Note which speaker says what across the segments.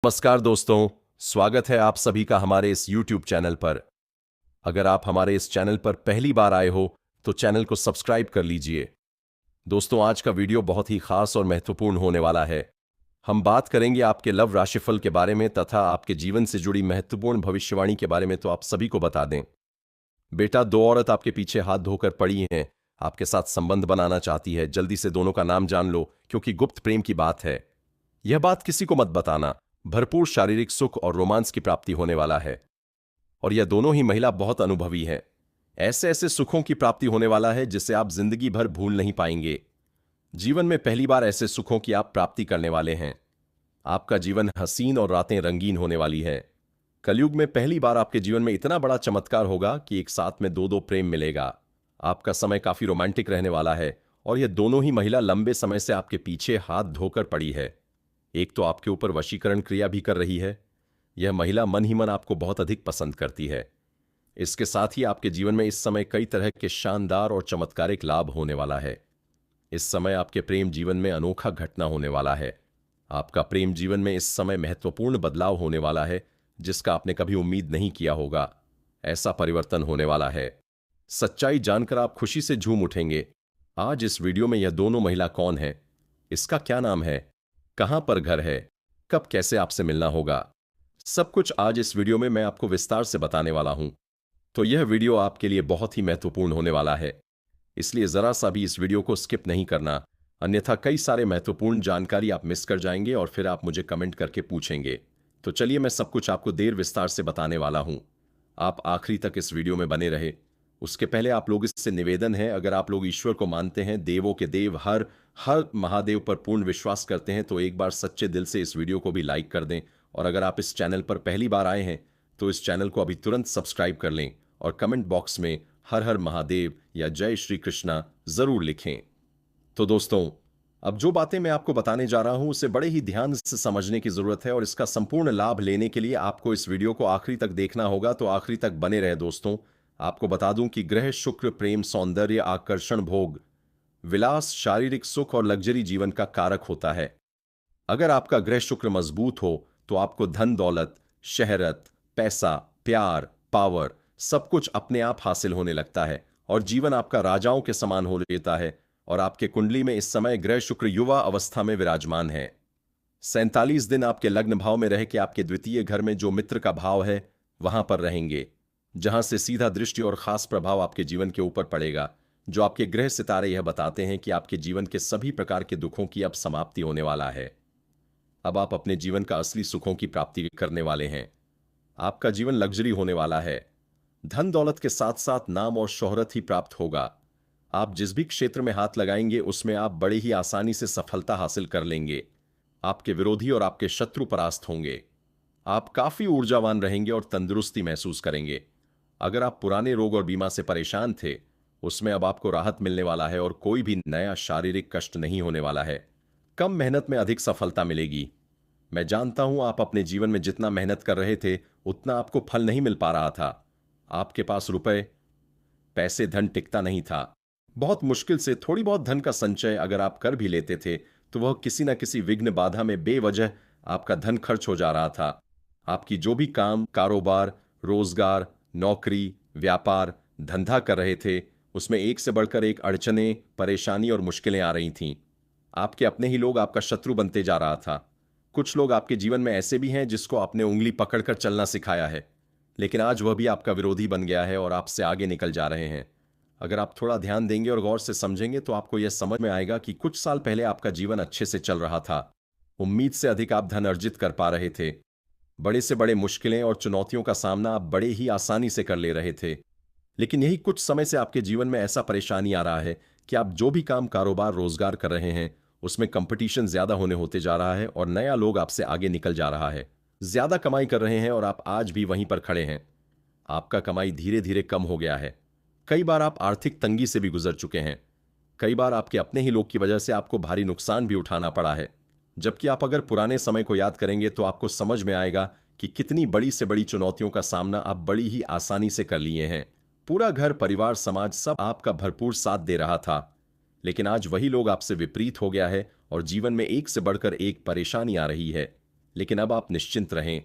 Speaker 1: नमस्कार दोस्तों, स्वागत है आप सभी का हमारे इस YouTube चैनल पर। अगर आप हमारे इस चैनल पर पहली बार आए हो तो चैनल को सब्सक्राइब कर लीजिए। दोस्तों, आज का वीडियो बहुत ही खास और महत्वपूर्ण होने वाला है। हम बात करेंगे आपके लव राशिफल के बारे में तथा आपके जीवन से जुड़ी महत्वपूर्ण भविष्यवाणी के बारे में। तो आप सभी को बता दें, बेटा, दो औरत आपके पीछे हाथ धोकर पड़ी हैं, आपके साथ संबंध बनाना चाहती है। जल्दी से दोनों का नाम जान लो, क्योंकि गुप्त प्रेम की बात है। यह बात किसी को मत बताना। भरपूर शारीरिक सुख और रोमांस की प्राप्ति होने वाला है, और यह दोनों ही महिला बहुत अनुभवी हैं। ऐसे ऐसे सुखों की प्राप्ति होने वाला है जिसे आप जिंदगी भर भूल नहीं पाएंगे। जीवन में पहली बार ऐसे सुखों की आप प्राप्ति करने वाले हैं। आपका जीवन हसीन और रातें रंगीन होने वाली है। कलयुग में पहली बार आपके जीवन में इतना बड़ा चमत्कार होगा कि एक साथ में दो दो प्रेम मिलेगा। आपका समय काफी रोमांटिक रहने वाला है, और यह दोनों ही महिला लंबे समय से आपके पीछे हाथ धोकर पड़ी है। एक तो आपके ऊपर वशीकरण क्रिया भी कर रही है। यह महिला मन ही मन आपको बहुत अधिक पसंद करती है। इसके साथ ही आपके जीवन में इस समय कई तरह के शानदार और चमत्कारिक लाभ होने वाला है। इस समय आपके प्रेम जीवन में अनोखा घटना होने वाला है। आपका प्रेम जीवन में इस समय महत्वपूर्ण बदलाव होने वाला है, जिसका आपने कभी उम्मीद नहीं किया होगा। ऐसा परिवर्तन होने वाला है। सच्चाई जानकर आप खुशी से झूम उठेंगे। आज इस वीडियो में यह दोनों महिला कौन है, इसका क्या नाम है, कहां पर घर है, कब कैसे आपसे मिलना होगा, सब कुछ आज इस वीडियो में मैं आपको विस्तार से बताने वाला हूं। तो यह वीडियो आपके लिए बहुत ही महत्वपूर्ण होने वाला है, इसलिए जरा सा भी इस वीडियो को स्किप नहीं करना, अन्यथा कई सारे महत्वपूर्ण जानकारी आप मिस कर जाएंगे और फिर आप मुझे कमेंट करके पूछेंगे। तो चलिए, मैं सब कुछ आपको देर विस्तार से बताने वाला हूं। आप आखिरी तक इस वीडियो में बने रहे। उसके पहले आप लोग इससे निवेदन है, अगर आप लोग ईश्वर को मानते हैं, देवों के देव हर हर महादेव पर पूर्ण विश्वास करते हैं, तो एक बार सच्चे दिल से इस वीडियो को भी लाइक कर दें। और अगर आप इस चैनल पर पहली बार आए हैं तो इस चैनल को अभी तुरंत सब्सक्राइब कर लें, और कमेंट बॉक्स में हर हर महादेव या जय श्री कृष्णा जरूर लिखें। तो दोस्तों, अब जो बातें मैं आपको बताने जा रहा हूं उसे बड़े ही ध्यान से समझने की जरूरत है, और इसका संपूर्ण लाभ लेने के लिए आपको इस वीडियो को आखिरी तक देखना होगा। तो आखिरी तक बने रहे दोस्तों। आपको बता दूं कि ग्रह शुक्र प्रेम, सौंदर्य, आकर्षण, भोग, विलास, शारीरिक सुख और लग्जरी जीवन का कारक होता है। अगर आपका ग्रह शुक्र मजबूत हो तो आपको धन दौलत, शहरत, पैसा, प्यार, पावर सब कुछ अपने आप हासिल होने लगता है, और जीवन आपका राजाओं के समान हो लेता है। और आपके कुंडली में इस समय ग्रह शुक्र युवा अवस्था में विराजमान है। 47 दिन आपके लग्न भाव में रह के आपके द्वितीय घर में जो मित्र का भाव है वहां पर रहेंगे, जहां से सीधा दृष्टि और खास प्रभाव आपके जीवन के ऊपर पड़ेगा। जो आपके ग्रह सितारे यह बताते हैं कि आपके जीवन के सभी प्रकार के दुखों की अब समाप्ति होने वाला है। अब आप अपने जीवन का असली सुखों की प्राप्ति करने वाले हैं। आपका जीवन लग्जरी होने वाला है। धन दौलत के साथ साथ नाम और शोहरत ही प्राप्त होगा। आप जिस भी क्षेत्र में हाथ लगाएंगे उसमें आप बड़ी ही आसानी से सफलता हासिल कर लेंगे। आपके विरोधी और आपके शत्रु परास्त होंगे। आप काफी ऊर्जावान रहेंगे और तंदुरुस्ती महसूस करेंगे। अगर आप पुराने रोग और बीमा से परेशान थे, उसमें अब आपको राहत मिलने वाला है, और कोई भी नया शारीरिक कष्ट नहीं होने वाला है। कम मेहनत में अधिक सफलता मिलेगी। मैं जानता हूं आप अपने जीवन में जितना मेहनत कर रहे थे उतना आपको फल नहीं मिल पा रहा था। आपके पास रुपए, पैसे, धन टिकता नहीं था। बहुत मुश्किल से थोड़ी बहुत धन का संचय अगर आप कर भी लेते थे तो वह किसी न किसी विघ्न बाधा में बेवजह आपका धन खर्च हो जा रहा था। आपकी जो भी काम, कारोबार, रोजगार, नौकरी, व्यापार, धंधा कर रहे थे, उसमें एक से बढ़कर एक अड़चनें, परेशानी और मुश्किलें आ रही थीं। आपके अपने ही लोग आपका शत्रु बनते जा रहा था। कुछ लोग आपके जीवन में ऐसे भी हैं जिसको आपने उंगली पकड़कर चलना सिखाया है, लेकिन आज वह भी आपका विरोधी बन गया है और आपसे आगे निकल जा रहे हैं। अगर आप थोड़ा ध्यान देंगे और गौर से समझेंगे तो आपको यह समझ में आएगा कि कुछ साल पहले आपका जीवन अच्छे से चल रहा था। उम्मीद से अधिक आप धन अर्जित कर पा रहे थे। बड़े से बड़े मुश्किलें और चुनौतियों का सामना आप बड़े ही आसानी से कर ले रहे थे। लेकिन यही कुछ समय से आपके जीवन में ऐसा परेशानी आ रहा है कि आप जो भी काम, कारोबार, रोजगार कर रहे हैं उसमें कंपटीशन ज्यादा होने होते जा रहा है, और नया लोग आपसे आगे निकल जा रहा है। ज्यादा कमाई कर रहे हैं और आप आज भी वहीं पर खड़े हैं। आपका कमाई धीरे धीरे कम हो गया है। कई बार आप आर्थिक तंगी से भी गुजर चुके हैं। कई बार आपके अपने ही लोग की वजह से आपको भारी नुकसान भी उठाना पड़ा है। जबकि आप अगर पुराने समय को याद करेंगे तो आपको समझ में आएगा कि कितनी बड़ी से बड़ी चुनौतियों का सामना आप बड़ी ही आसानी से कर लिए हैं। पूरा घर, परिवार, समाज सब आपका भरपूर साथ दे रहा था। लेकिन आज वही लोग आपसे विपरीत हो गया है और जीवन में एक से बढ़कर एक परेशानी आ रही है। लेकिन अब आप निश्चिंत रहें,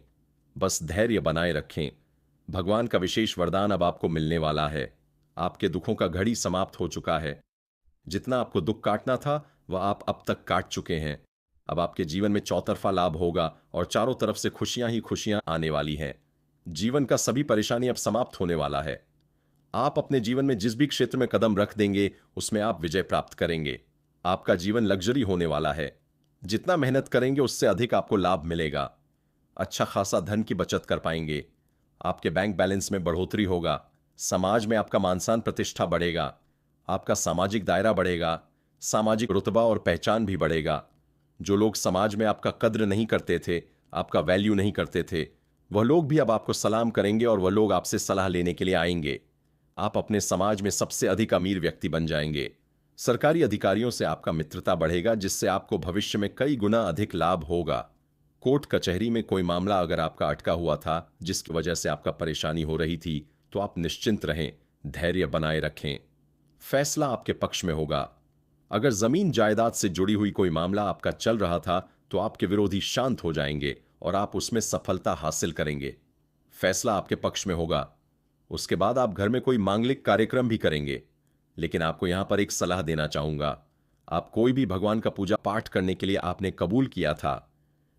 Speaker 1: बस धैर्य बनाए रखें। भगवान का विशेष वरदान अब आपको मिलने वाला है। आपके दुखों का घड़ी समाप्त हो चुका है। जितना आपको दुख काटना था वह आप अब तक काट चुके हैं। अब आपके जीवन में चौतरफा लाभ होगा और चारों तरफ से खुशियां ही खुशियां आने वाली हैं। जीवन का सभी परेशानी अब समाप्त होने वाला है। आप अपने जीवन में जिस भी क्षेत्र में कदम रख देंगे उसमें आप विजय प्राप्त करेंगे। आपका जीवन लग्जरी होने वाला है। जितना मेहनत करेंगे उससे अधिक आपको लाभ मिलेगा। अच्छा खासा धन की बचत कर पाएंगे। आपके बैंक बैलेंस में बढ़ोतरी होगा। समाज में आपका मान सम्मान प्रतिष्ठा बढ़ेगा। आपका सामाजिक दायरा बढ़ेगा। सामाजिक रुतबा और पहचान भी बढ़ेगा। जो लोग समाज में आपका कद्र नहीं करते थे, आपका वैल्यू नहीं करते थे, वह लोग भी अब आपको सलाम करेंगे और वह लोग आपसे सलाह लेने के लिए आएंगे। आप अपने समाज में सबसे अधिक अमीर व्यक्ति बन जाएंगे। सरकारी अधिकारियों से आपका मित्रता बढ़ेगा, जिससे आपको भविष्य में कई गुना अधिक लाभ होगा। कोर्ट कचहरी में कोई मामला अगर आपका अटका हुआ था, जिसकी वजह से आपका परेशानी हो रही थी, तो आप निश्चिंत रहें, धैर्य बनाए रखें। फैसला आपके पक्ष में होगा। अगर जमीन जायदाद से जुड़ी हुई कोई मामला आपका चल रहा था, तो आपके विरोधी शांत हो जाएंगे और आप उसमें सफलता हासिल करेंगे। फैसला आपके पक्ष में होगा। उसके बाद आप घर में कोई मांगलिक कार्यक्रम भी करेंगे। लेकिन आपको यहां पर एक सलाह देना चाहूंगा। आप कोई भी भगवान का पूजा पाठ करने के लिए आपने कबूल किया था,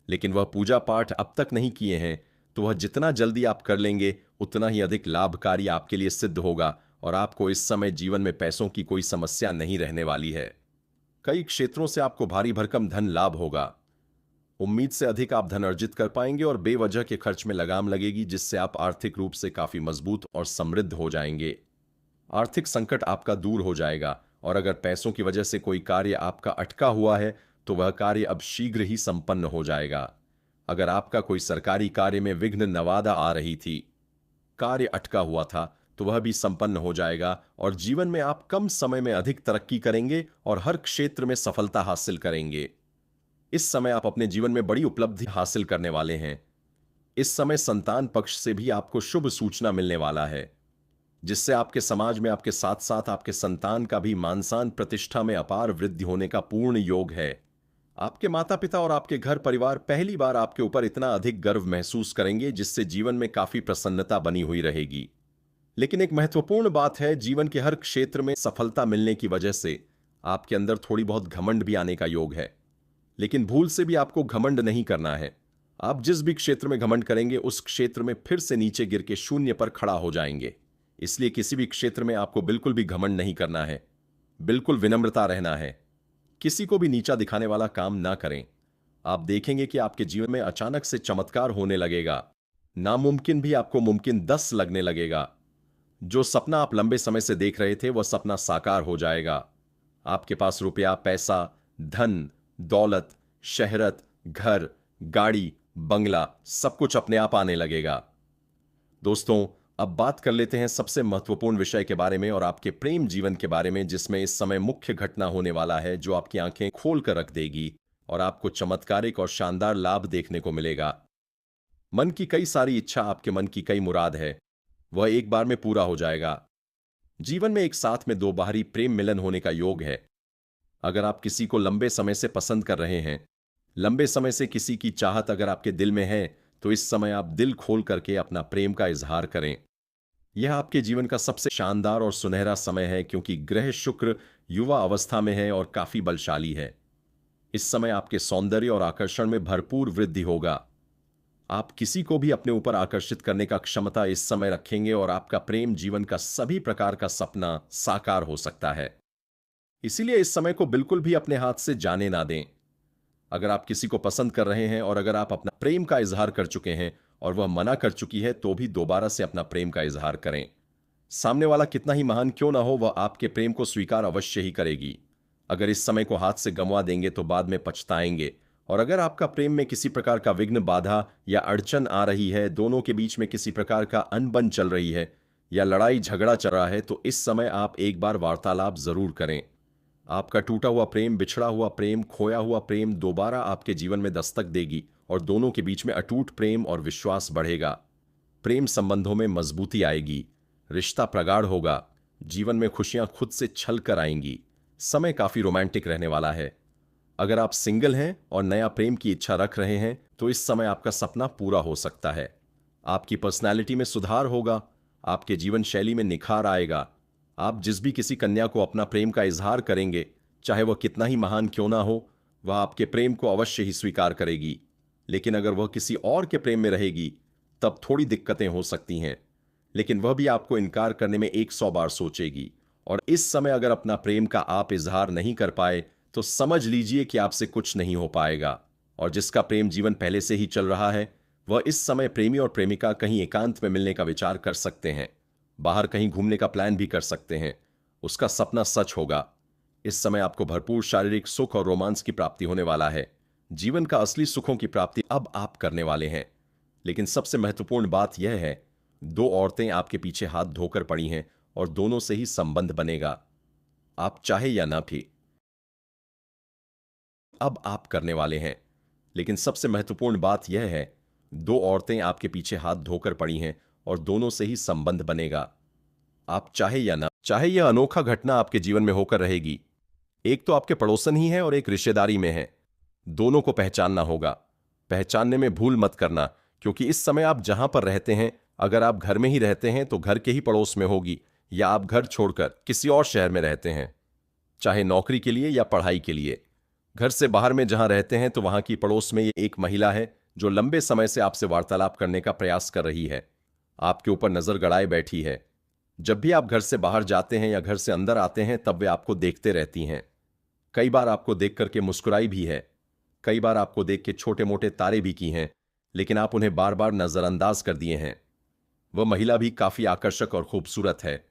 Speaker 1: लेकिन वह पूजा पाठ अब तक नहीं किए हैं, तो वह जितना जल्दी आप कर लेंगे उतना ही अधिक लाभकारी आपके लिए सिद्ध होगा और आपको इस समय जीवन में पैसों की कोई समस्या नहीं रहने वाली है। कई क्षेत्रों से आपको भारी भरकम धन लाभ होगा। उम्मीद से अधिक आप धन अर्जित कर पाएंगे और बेवजह के खर्च में लगाम लगेगी, जिससे आप आर्थिक रूप से काफी मजबूत और समृद्ध हो जाएंगे। आर्थिक संकट आपका दूर हो जाएगा और अगर पैसों की वजह से कोई कार्य आपका अटका हुआ है तो वह कार्य अब शीघ्र ही संपन्न हो जाएगा। अगर आपका कोई सरकारी कार्य में विघ्न नवादा आ रही थी, कार्य अटका हुआ था, तो वह भी संपन्न हो जाएगा और जीवन में आप कम समय में अधिक तरक्की करेंगे और हर क्षेत्र में सफलता हासिल करेंगे। इस समय आप अपने जीवन में बड़ी उपलब्धि हासिल करने वाले हैं। इस समय संतान पक्ष से भी आपको शुभ सूचना मिलने वाला है, जिससे आपके समाज में आपके साथ साथ आपके संतान का भी मान सम्मान प्रतिष्ठा में अपार वृद्धि होने का पूर्ण योग है। आपके माता पिता और आपके घर परिवार पहली बार आपके ऊपर इतना अधिक गर्व महसूस करेंगे, जिससे जीवन में काफी प्रसन्नता बनी हुई रहेगी। लेकिन एक महत्वपूर्ण बात है, जीवन के हर क्षेत्र में सफलता मिलने की वजह से आपके अंदर थोड़ी बहुत घमंड भी आने का योग है। लेकिन भूल से भी आपको घमंड नहीं करना है। आप जिस भी क्षेत्र में घमंड करेंगे उस क्षेत्र में फिर से नीचे गिर के शून्य पर खड़ा हो जाएंगे। इसलिए किसी भी क्षेत्र में आपको बिल्कुल भी घमंड नहीं करना है। बिल्कुल विनम्रता रहना है। किसी को भी नीचा दिखाने वाला काम ना करें। आप देखेंगे कि आपके जीवन में अचानक से चमत्कार होने लगेगा। नामुमकिन भी आपको मुमकिन 10 लगने लगेगा। जो सपना आप लंबे समय से देख रहे थे वह सपना साकार हो जाएगा। आपके पास रुपया, पैसा, धन, दौलत, शहरत, घर, गाड़ी, बंगला सब कुछ अपने आप आने लगेगा। दोस्तों, अब बात कर लेते हैं सबसे महत्वपूर्ण विषय के बारे में और आपके प्रेम जीवन के बारे में, जिसमें इस समय मुख्य घटना होने वाला है जो आपकी आंखें खोल कर रख देगी और आपको चमत्कारिक और शानदार लाभ देखने को मिलेगा। मन की कई सारी इच्छा, आपके मन की कई मुराद है, वह एक बार में पूरा हो जाएगा। जीवन में एक साथ में दो बाहरी प्रेम मिलन होने का योग है। अगर आप किसी को लंबे समय से पसंद कर रहे हैं, लंबे समय से किसी की चाहत अगर आपके दिल में है, तो इस समय आप दिल खोल करके अपना प्रेम का इजहार करें। यह आपके जीवन का सबसे शानदार और सुनहरा समय है, क्योंकि ग्रह शुक्र युवा अवस्था में है और काफी बलशाली है। इस समय आपके सौंदर्य और आकर्षण में भरपूर वृद्धि होगा। आप किसी को भी अपने ऊपर आकर्षित करने का क्षमता इस समय रखेंगे और आपका प्रेम जीवन का सभी प्रकार का सपना साकार हो सकता है। इसीलिए इस समय को बिल्कुल भी अपने हाथ से जाने ना दें। अगर आप किसी को पसंद कर रहे हैं और अगर आप अपना प्रेम का इजहार कर चुके हैं और वह मना कर चुकी है, तो भी दोबारा से अपना प्रेम का इजहार करें। सामने वाला कितना ही महान क्यों ना हो, वह आपके प्रेम को स्वीकार अवश्य ही करेगी। अगर इस समय को हाथ से गंवा देंगे तो बाद में पछताएंगे। और अगर आपका प्रेम में किसी प्रकार का विघ्न, बाधा या अड़चन आ रही है, दोनों के बीच में किसी प्रकार का अनबन चल रही है या लड़ाई झगड़ा चल रहा है, तो इस समय आप एक बार वार्तालाप जरूर करें। आपका टूटा हुआ प्रेम, बिछड़ा हुआ प्रेम, खोया हुआ प्रेम दोबारा आपके जीवन में दस्तक देगी और दोनों के बीच में अटूट प्रेम और विश्वास बढ़ेगा। प्रेम संबंधों में मजबूती आएगी, रिश्ता प्रगाढ़ होगा, जीवन में खुशियां खुद से छल कर आएंगी। समय काफी रोमांटिक रहने वाला है। अगर आप सिंगल हैं और नया प्रेम की इच्छा रख रहे हैं, तो इस समय आपका सपना पूरा हो सकता है। आपकी पर्सनैलिटी में सुधार होगा, आपके जीवन शैली में निखार आएगा। आप जिस भी किसी कन्या को अपना प्रेम का इजहार करेंगे, चाहे वह कितना ही महान क्यों ना हो, वह आपके प्रेम को अवश्य ही स्वीकार करेगी। लेकिन अगर वह किसी और के प्रेम में रहेगी, तब थोड़ी दिक्कतें हो सकती हैं। लेकिन वह भी आपको इनकार करने में 100 बार सोचेगी। और इस समय अगर अपना प्रेम का आप इजहार नहीं कर पाए, तो समझ लीजिए कि आपसे कुछ नहीं हो पाएगा। और जिसका प्रेम जीवन पहले से ही चल रहा है, वह इस समय प्रेमी और प्रेमिका कहीं एकांत में मिलने का विचार कर सकते हैं, बाहर कहीं घूमने का प्लान भी कर सकते हैं। उसका सपना सच होगा। इस समय आपको भरपूर शारीरिक सुख और रोमांस की प्राप्ति होने वाला है। जीवन का असली सुखों की प्राप्ति अब आप करने वाले हैं। लेकिन सबसे महत्वपूर्ण बात यह है, दो औरतें आपके पीछे हाथ धोकर पड़ी हैं और दोनों से ही संबंध बनेगा, आप चाहे या ना भी। अब आप करने वाले हैं। लेकिन सबसे महत्वपूर्ण बात यह है, दो औरतें आपके पीछे हाथ धोकर पड़ी हैं और दोनों से ही संबंध बनेगा, आप चाहे या ना चाहे। यह अनोखा घटना आपके जीवन में होकर रहेगी। एक तो आपके पड़ोसन ही है और एक रिश्तेदारी में है। दोनों को पहचानना होगा। पहचानने में भूल मत करना, क्योंकि इस समय आप जहां पर रहते हैं, अगर आप घर में ही रहते हैं तो घर के ही पड़ोस में होगी, या आप घर छोड़कर किसी और शहर में रहते हैं, चाहे नौकरी के लिए या पढ़ाई के लिए। घर से बाहर में जहां रहते हैं तो वहां की पड़ोस में ये एक महिला है जो लंबे समय से आपसे वार्तालाप करने का प्रयास कर रही है, आपके ऊपर नजर गड़ाए बैठी है। जब भी आप घर से बाहर जाते हैं या घर से अंदर आते हैं, तब वे आपको देखते रहती हैं। कई बार आपको देख करके मुस्कुराई भी है, कई बार आपको देख के छोटे मोटे तारे भी की हैं, लेकिन आप उन्हें बार बार नजरअंदाज कर दिए हैं। वह महिला भी काफी आकर्षक और खूबसूरत है।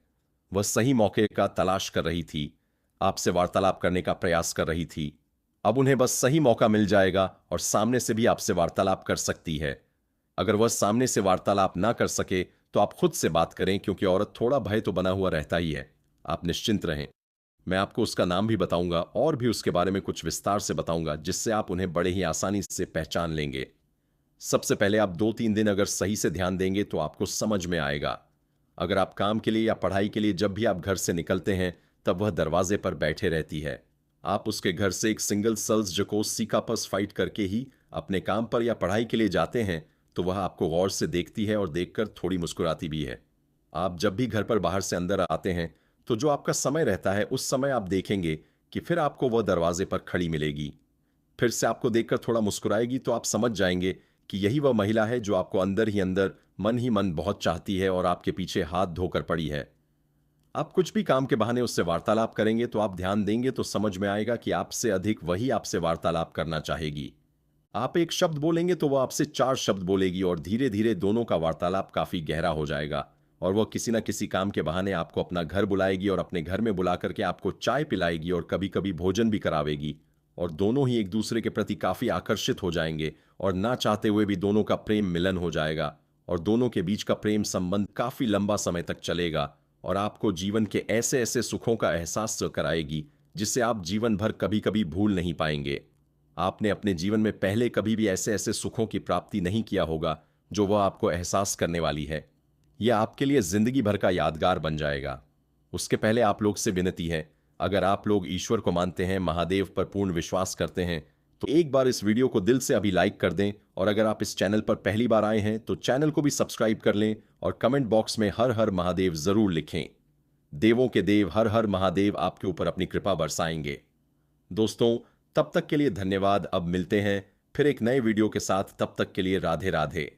Speaker 1: वह सही मौके का तलाश कर रही थी, आपसे वार्तालाप करने का प्रयास कर रही थी। अब उन्हें बस सही मौका मिल जाएगा और सामने से भी आपसे वार्तालाप कर सकती है। अगर वह सामने से वार्तालाप ना कर सके तो आप खुद से बात करें, क्योंकि औरत थोड़ा भय तो बना हुआ रहता ही है। आप निश्चिंत रहें। मैं आपको उसका नाम भी बताऊंगा और भी उसके बारे में कुछ विस्तार से बताऊंगा, जिससे आप उन्हें बड़े ही आसानी से पहचान लेंगे। सबसे पहले आप 2-3 दिन अगर सही से ध्यान देंगे तो आपको समझ में आएगा। अगर आप काम के लिए या पढ़ाई के लिए जब भी आप घर से निकलते हैं, तब वह दरवाजे पर बैठे रहती है। आप उसके घर से एक सिंगल सल्स जकोस सीकापस फाइट करके ही अपने काम पर या पढ़ाई के लिए जाते हैं, तो वह आपको गौर से देखती है और देखकर थोड़ी मुस्कुराती भी है। आप जब भी घर पर बाहर से अंदर आते हैं, तो जो आपका समय रहता है, उस समय आप देखेंगे कि फिर आपको वह दरवाजे पर खड़ी मिलेगी। फिर से आपको देखकर थोड़ा मुस्कुराएगी, तो आप समझ जाएंगे कि यही वह महिला है जो आपको अंदर ही मन बहुत चाहती है और आपके पीछे हाथ धोकर पड़ी है। आप कुछ भी काम के बहाने उससे वार्तालाप करेंगे तो आप ध्यान देंगे तो समझ में आएगा कि आपसे अधिक वही आपसे वार्तालाप करना चाहेगी। आप एक शब्द बोलेंगे तो वह आपसे 4 शब्द बोलेगी और धीरे धीरे दोनों का वार्तालाप काफी गहरा हो जाएगा। और वह किसी न किसी काम के बहाने आपको अपना घर बुलाएगी और अपने घर में बुला करके आपको चाय पिलाएगी और कभी कभी भोजन भी करावेगी। और दोनों ही एक दूसरे के प्रति काफी आकर्षित हो जाएंगे और ना चाहते हुए भी दोनों का प्रेम मिलन हो जाएगा। और दोनों के बीच का प्रेम संबंध काफी लंबा समय तक चलेगा और आपको जीवन के ऐसे ऐसे सुखों का एहसास कराएगी जिसे आप जीवन भर कभी कभी भूल नहीं पाएंगे। आपने अपने जीवन में पहले कभी भी ऐसे ऐसे सुखों की प्राप्ति नहीं किया होगा जो वह आपको एहसास करने वाली है। यह आपके लिए जिंदगी भर का यादगार बन जाएगा। उसके पहले आप लोग से विनती है, अगर आप लोग ईश्वर को मानते हैं, महादेव पर पूर्ण विश्वास करते हैं, तो एक बार इस वीडियो को दिल से अभी लाइक कर दें। और अगर आप इस चैनल पर पहली बार आए हैं तो चैनल को भी सब्सक्राइब कर लें और कमेंट बॉक्स में हर हर महादेव जरूर लिखें। देवों के देव हर हर महादेव आपके ऊपर अपनी कृपा बरसाएंगे। दोस्तों, तब तक के लिए धन्यवाद। अब मिलते हैं फिर एक नए वीडियो के साथ। तब तक के लिए राधे राधे।